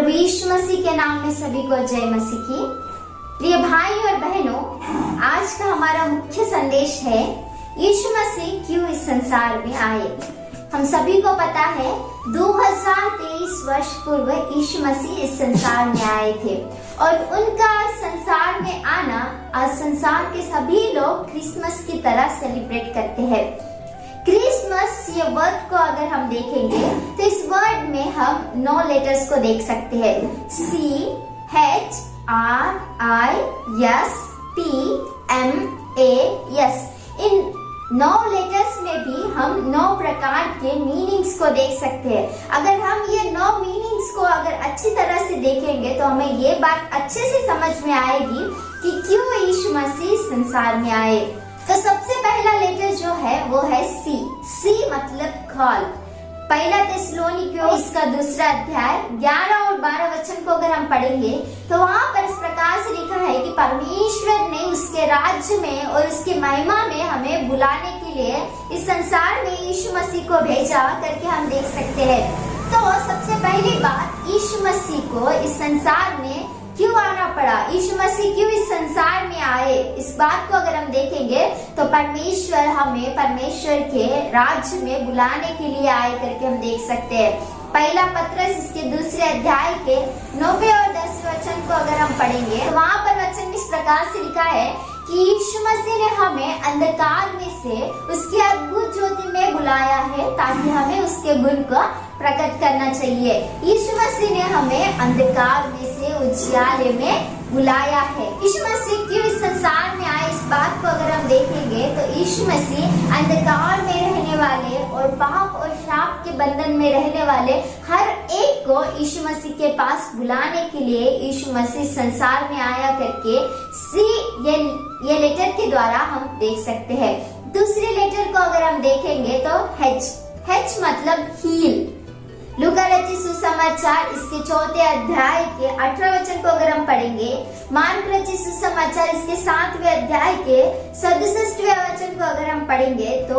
प्रभु यीशु मसीह के नाम में सभी को जय मसीह की। प्रिय भाई और बहनों, आज का हमारा मुख्य संदेश है यीशु मसीह क्यों इस संसार में आए। हम सभी को पता है 2023 वर्ष पूर्व यीशु मसीह इस संसार में आए थे और उनका संसार में आना आज संसार के सभी लोग क्रिसमस की तरह सेलिब्रेट करते हैं। क्रिसमस ये वर्ड को अगर हम देखेंगे तो इस वर्ड में हम 9 लेटर्स को देख सकते हैं। CHRISTMAS। इन 9 लेटर्स में भी हम 9 प्रकार के मीनिंग्स को देख सकते हैं। अगर हम ये 9 मीनिंग्स को अगर अच्छी तरह से देखेंगे तो हमें ये बात अच्छे से समझ में आएगी कि क्यों यीशु मसीह संसार में आए। तो सबसे पहला लेटर जो है वो है सी मतलब कॉल। पहला थिस्सलुनीकियों इसका 2 अध्याय 11 और 12 वचन को अगर हम पढ़ेंगे तो वहाँ पर इस प्रकार से लिखा है कि परमेश्वर ने उसके राज्य में और उसकी महिमा में हमें बुलाने के लिए इस संसार में यीशु मसीह को भेजा करके हम देख सकते हैं। तो सबसे पहली बात, यीशु मसीह को इस संसार में क्यों आना पड़ा, यीशु मसीह क्यों इस संसार में आए, इस बात को अगर हम देखेंगे तो परमेश्वर हमें परमेश्वर के राज्य में बुलाने के लिए आए करके हम देख सकते हैं। पहला पत्रस इसके 2 अध्याय के 9 और 10 वचन को अगर हम पढ़ेंगे तो वहाँ पर वचन इस प्रकार से लिखा है कि यीशु मसीह ने हमें अंधकार में से उसकी अद्भुत ज्योति में बुलाया है ताकि हमें उसके गुण को प्रकट करना चाहिए। यीशु मसीह ने हमें अंधकार में से उजियाले में बुलाया है। यीशु मसीह क्यों इस संसार में आए, इस बात को अगर हम देखेंगे तो यीशु मसीह अंधकार में रहने वाले और पाप और शाप के बंधन में रहने वाले हर एक को यीशु मसीह के पास बुलाने के लिए यीशु मसीह संसार में आया करके ये लेटर के द्वारा हम देख सकते हैं। दूसरे लेटर को अगर हम देखेंगे तो H मतलब हील। लूका रचित सुसमाचार इसके 4 अध्याय के 18 वचन को अगर हम पढ़ेंगे, मार्क रचित सुसमाचार इसके 7वें अध्याय के 67वें वचन को अगर हम पढ़ेंगे तो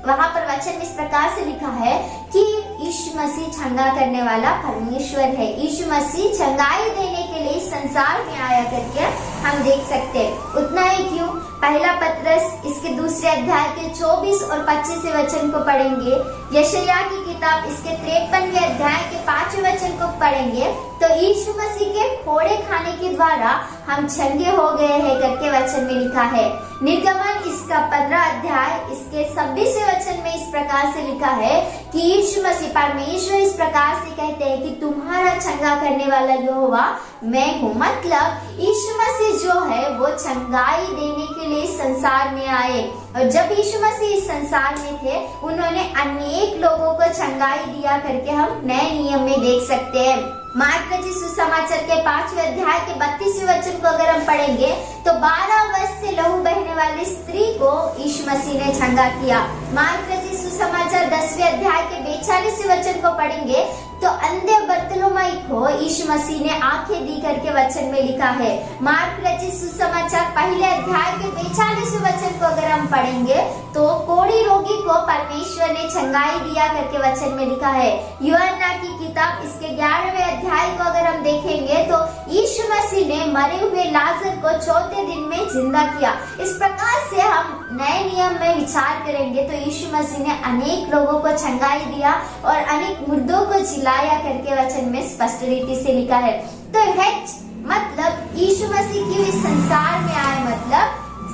वहाँ पर वचन इस प्रकार से लिखा है कि यीशु मसीह चंगा करने वाला परमेश्वर है। यीशु मसीह चंगाई देने के लिए संसार में आया करके हम देख सकते हैं। उतना ही क्यों, पहला पत्रस इसके 2 अध्याय के 24 और 25 वचन को पढ़ेंगे, यशायाह की किताब इसके 53वें अध्याय के 5वें वचन को पढ़ेंगे तो यीशु मसीह के फोड़े खाने के द्वारा हम चंगे हो गए हैं करके वचन में लिखा है। निर्गमन इसका 15 अध्याय इसके 26वें वचन में इस प्रकार से लिखा है कि यीशु मसीह परमेश्वर इस प्रकार से कहते हैं कि तुम्हारा चंगा करने वाला यहोवा मैं हूँ। मतलब यीशु मसीह जो है वो चंगाई देने के लिए संसार में आए और जब यीशु मसीह इस संसार में थे उन्होंने अनेक लोगों को चंगाई दिया करके हम नए नियम में देख सकते हैं। मार्क रचित सुसमाचार के 5वें अध्याय के 32वें वचन को अगर हम पढ़ेंगे तो 12 वर्ष से लहू बहने वाली स्त्री को यीशु मसीह ने चंगा किया। मार्क रचित सुसमाचार 10वें अध्याय के 42वें वचन को पढ़ेंगे तो अंधे बर्तलोमाई को यीशु मसीह ने आंखें दी करके वचन में लिखा है। मार्क रचित सुसमाचार 1 अध्याय के 42वें वचन को अगर हम पढ़ेंगे तो कोढ़ी रोगी को परमेश्वर ने चंगाई दिया करके वचन में लिखा है। यूहन्ना की किताब इसके 11वें अध्याय को अगर हम देखेंगे तो यीशु मसीह ने मरे हुए लाजर को 4थे दिन में जिंदा किया। इस प्रकार से हम नए नियम में विचार करेंगे तो यीशु मसीह ने अनेक लोगों को चंगाई दिया और अनेक मुर्दों को जिलाया करके वचन में स्पष्ट रीति से लिखा है। तो H मतलब यीशु मसीह क्यों इस संसार में आए, मतलब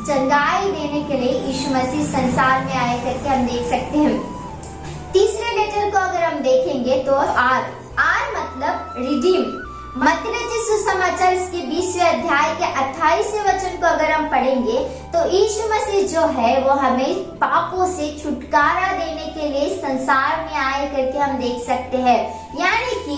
चंगाई देने के लिए यीशु मसीह संसार में आए करके हम देख सकते हैं। तीसरे लेटर को अगर हम देखेंगे तो R मतलब रिडीम। मत्ती रचित सुसमाचार इसके 20वें अध्याय के 28वें वचन को अगर हम पढ़ेंगे तो यीशु मसीह जो है वो हमें पापों से छुटकारा देने के लिए संसार में आए करके हम देख सकते हैं। यानी कि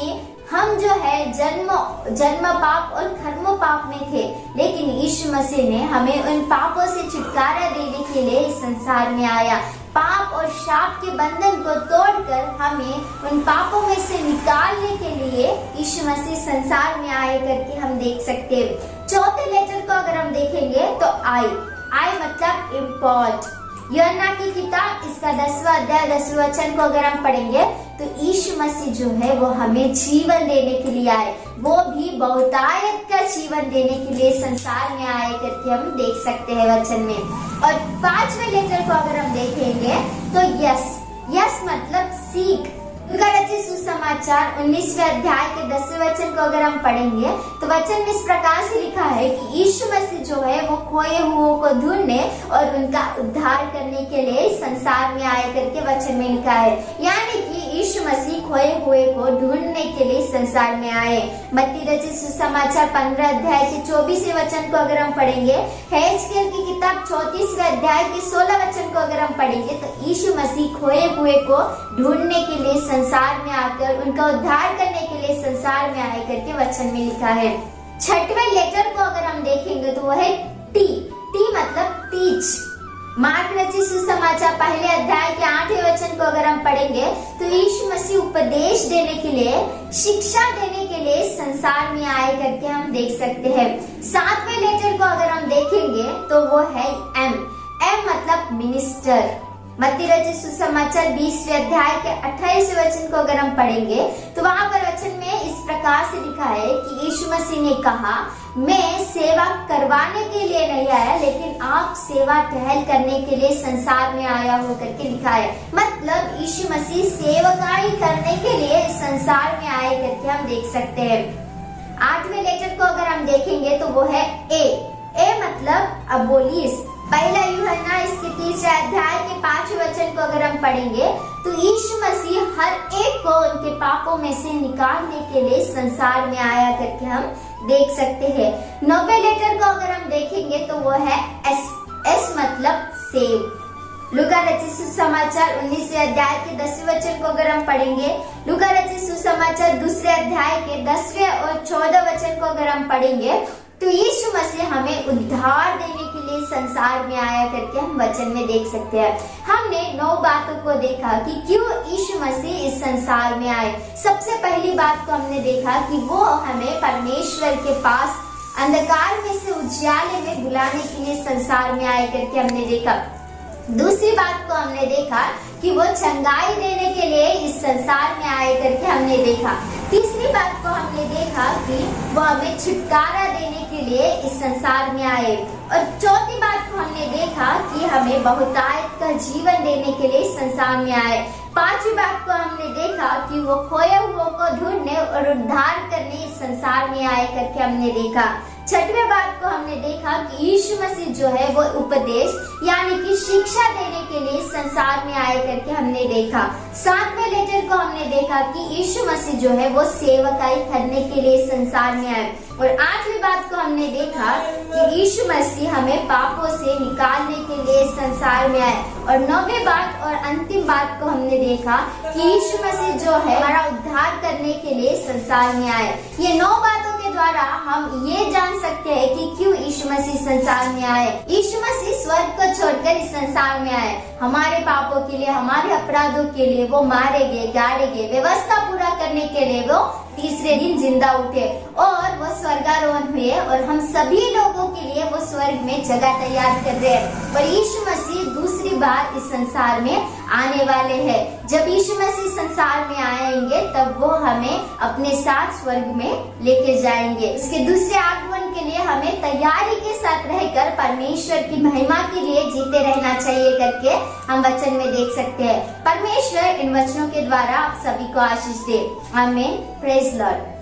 हम जो है जन्म पाप और कर्म पाप में थे, लेकिन यीशु मसीह ने हमें उन पापों से छुटकारा देने के लिए इस संसार में आया। पाप और शाप के बंधन को तोड़कर हमें उन पापों में से निकालने के लिए यीशु मसीह संसार में आए करके हम देख सकते हैं। चौथे लेटर को अगर हम देखेंगे तो I मतलब इम्पोर्ट। यूहन्ना की किताब इसका 10वां अध्याय 10वें वचन को अगर हम पढ़ेंगे तो यीशु मसीह जो है वो हमें जीवन देने के लिए आए, वो भी बहुतायत का जीवन देने के लिए संसार में आए करके हम देख सकते हैं वचन में। और 5वें लेटर को अगर हम देखेंगे तो यस मतलब सीख। लूका रचित सुसमाचार 19वें अध्याय के 10वें वचन को अगर हम पढ़ेंगे तो वचन में इस प्रकार से लिखा है कि यीशु मसीह जो है वो खोए हुओं को ढूंढने और उनका उद्धार करने के लिए संसार में आए करके वचन में लिखा है। यानी कि यीशु मसीह खोए हुए को ढूंढने के लिए संसार में आए। मत्ती रचित सुसमाचार 15 अध्याय के 24वें वचन को अगर हम पढ़ेंगे, हेजकेल की किताब 34वें अध्याय के 16 वचन को अगर हम पढ़ेंगे तो यीशु मसीह खोए हुए को ढूंढने के लिए संसार में आकर उनका उद्धार करने के लिए संसार में आए करके वचन में लिखा है। 6वें लेटर को अगर हम देखेंगे तो वो है टी मतलब टीच। मार्क रचित सुसमाचार पहले अध्याय के 8वें वचन को अगर हम पढ़ेंगे तो यीशु मसीह उपदेश देने के लिए, शिक्षा देने के लिए संसार में आए करके हम देख सकते हैं। 7वें लेटर को अगर हम देखेंगे तो वो है एम मतलब मिनिस्टर। मत्ती रचित सुसमाचार 20वें अध्याय के 28वें वचन को अगर हम पढ़ेंगे तो वहां पर वचन में इस प्रकार से लिखा है कि यीशु मसीह ने कहा, मैं सेवा करवाने के लिए नहीं आया लेकिन आप सेवा टहल करने के लिए संसार में आया हो करके लिखा है। मतलब यीशु मसीह सेवकाई करने के लिए संसार में आए करके हम देख सकते हैं। 8वें लेटर को अगर हम देखेंगे तो वो है ए मतलब अबोलिस। पहला यूहन्ना इसके 3 अध्याय के 5वें वचन को अगर हम पढ़ेंगे तो यीशु मसीह हर एक को उनके पापों में से निकालने के लिए संसार में आया करके हम देख सकते हैं। 9वें लेटर को अगर हम देखेंगे तो वो है एस मतलब सेव। लूका रचित सुसमाचार 19वें अध्याय के 10वें वचन को अगर हम पढ़ेंगे, लूका रचित सुसमाचार 2 अध्याय के 10वें और 14वें वचन को अगर हम पढ़ेंगे तो यीशु मसीह हमें उद्धार देने के लिए संसार में आया करके हम वचन में देख सकते हैं। हमने 9 बातों को देखा कि क्यों यीशु मसीह इस संसार में आए। सबसे पहली बात को हमने देखा कि वो हमें परमेश्वर के पास अंधकार में से उजियाले में बुलाने के लिए संसार में आए करके हमने देखा। दूसरी बात को हमने देखा कि वो चंगाई देने के लिए इस संसार में आए करके हमने देखा। तीसरी बात को हमने देखा कि वो हमें छुटकारा देने के लिए इस संसार में आए। और चौथी बात को हमने देखा कि हमें बहुतायत का जीवन देने के लिए संसार में आए। पांचवी बात को हमने देखा कि वो खोए हुओं को ढूंढने और उद्धार करने इस संसार में आए करके हमने देखा। छठवें बात को हमने देखा कि यीशु मसीह जो है वो उपदेश यानी कि शिक्षा देने के लिए संसार में आए करके हमने देखा। 7वें लेटर को हमने देखा कि यीशु मसीह जो है वो सेवकाई करने के लिए संसार में आए। और 8वीं बात को हमने देखा कि यीशु मसीह हमें पापों से निकालने के लिए संसार में आए। और 9वीं बात और अंतिम बात को हमने देखा कि यीशु मसीह जो है हमारा उद्धार करने के लिए संसार में आए। ये 9 बातों के द्वारा हम ये जान सकते हैं कि क्यों यीशु मसीह संसार में आए। यीशु मसीह स्वर्ग को छोड़कर इस संसार में आए। हमारे पापों के लिए, हमारे अपराधों के लिए वो मारे गए, गाड़े गए, व्यवस्था पूरा करने के लिए वो तीसरे दिन जिंदा उठे और वो स्वर्गारोहण हुए और हम सभी लोगों के लिए वो स्वर्ग में जगह तैयार कर रहे हैं। और यीशु मसीह दूसरी बार इस संसार में आने वाले हैं। जब यीशु मसीह संसार में आएंगे तब वो हमें अपने साथ स्वर्ग में लेके जाएंगे। इसके दूसरे आगमन के लिए हमें तैयारी के साथ रहकर परमेश्वर की महिमा के लिए जीते रहना चाहिए करके हम वचन में देख सकते हैं। परमेश्वर इन वचनों के द्वारा आप सभी को आशीष दे। आमीन। Praise Lord.